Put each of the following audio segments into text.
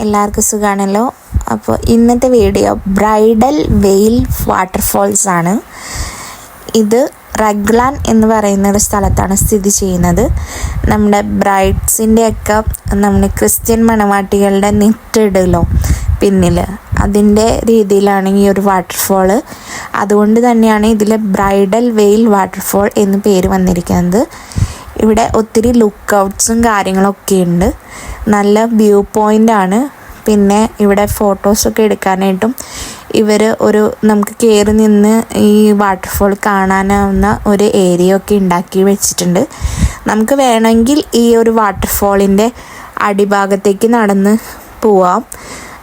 എല്ലാവർക്കും സുഖമാണല്ലോ. അപ്പോൾ ഇന്നത്തെ വീഡിയോ ബ്രൈഡൽ വെയിൽ വാട്ടർഫോൾസ് ആണ്. ഇത് റഗ്ലാൻ എന്ന് പറയുന്ന ഒരു സ്ഥലത്താണ് സ്ഥിതി ചെയ്യുന്നത്. നമ്മുടെ ബ്രൈഡ്സിൻ്റെയൊക്കെ നമ്മുടെ ക്രിസ്ത്യൻ മണവാട്ടികളുടെ നെറ്റിടുമല്ലോ പിന്നിൽ, അതിൻ്റെ രീതിയിലാണ് ഈ ഒരു വാട്ടർഫോള്. അതുകൊണ്ട് തന്നെയാണ് ഇതിൽ ബ്രൈഡൽ വെയിൽ വാട്ടർഫോൾ എന്ന് പേര് വന്നിരിക്കുന്നത്. ഇവിടെ ഒത്തിരി ലുക്ക് ഔട്ട്സും കാര്യങ്ങളൊക്കെ ഉണ്ട്. നല്ല വ്യൂ പോയിൻ്റാണ്. പിന്നെ ഇവിടെ ഫോട്ടോസൊക്കെ എടുക്കാനായിട്ടും ഇവർ നമുക്ക് കയറി നിന്ന് ഈ വാട്ടർഫോൾ കാണാനാവുന്ന ഒരു ഏരിയ ഒക്കെ ഉണ്ടാക്കി വെച്ചിട്ടുണ്ട്. നമുക്ക് വേണമെങ്കിൽ ഈ ഒരു വാട്ടർഫോളിൻ്റെ അടിഭാഗത്തേക്ക് നടന്ന് പോവാം.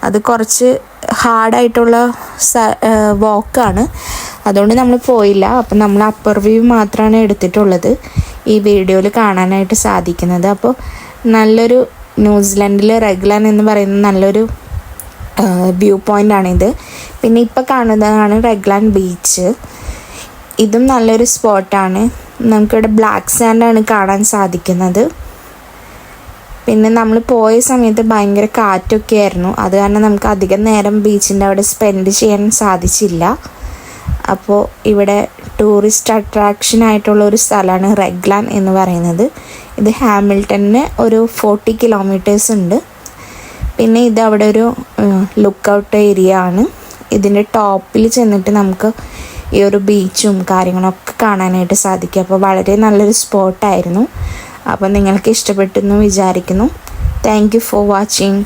അത് കുറച്ച് ഹാർഡായിട്ടുള്ള വാക്കാണ്, അതുകൊണ്ട് നമ്മൾ പോയില്ല. അപ്പം നമ്മൾ അപ്പർ വ്യൂ മാത്രമാണ് എടുത്തിട്ടുള്ളത് ഈ വീഡിയോയിൽ കാണാനായിട്ട് സാധിക്കുന്നത്. അപ്പോൾ നല്ലൊരു ന്യൂസിലൻഡിൽ റഗ്ലാൻ എന്ന് പറയുന്ന നല്ലൊരു വ്യൂ പോയിൻ്റാണിത്. പിന്നെ ഇപ്പോൾ കാണുന്നതാണ് റഗ്ലാൻ ബീച്ച്. ഇതും നല്ലൊരു സ്പോട്ടാണ്. നമുക്കിവിടെ ബ്ലാക്ക് സാൻഡാണ് കാണാൻ സാധിക്കുന്നത്. പിന്നെ നമ്മൾ പോയ സമയത്ത് ഭയങ്കര കാറ്റൊക്കെ ആയിരുന്നു. അത് കാരണം നമുക്ക് അധികം നേരം ബീച്ചിൻ്റെ അവിടെ സ്പെൻഡ് ചെയ്യാൻ സാധിച്ചില്ല. അപ്പോൾ ഇവിടെ ടൂറിസ്റ്റ് അട്രാക്ഷൻ ആയിട്ടുള്ള ഒരു സ്ഥലമാണ് റഗ്ലാൻ എന്ന് പറയുന്നത്. ഇത് ഹാമിൽട്ടണിന് ഒരു 40 കിലോമീറ്റേഴ്സ് ഉണ്ട്. പിന്നെ ഇത് അവിടെ ഒരു ലുക്ക് ഔട്ട് ഏരിയ ആണ്. ഇതിൻ്റെ ടോപ്പിൽ ചെന്നിട്ട് നമുക്ക് ഈ ഒരു ബീച്ചും കാര്യങ്ങളൊക്കെ കാണാനായിട്ട് സാധിക്കും. അപ്പോൾ വളരെ നല്ലൊരു സ്പോട്ടായിരുന്നു. അപ്പോൾ നിങ്ങൾക്ക് ഇഷ്ടപ്പെട്ടെന്ന് വിചാരിക്കുന്നു. Thank you for watching.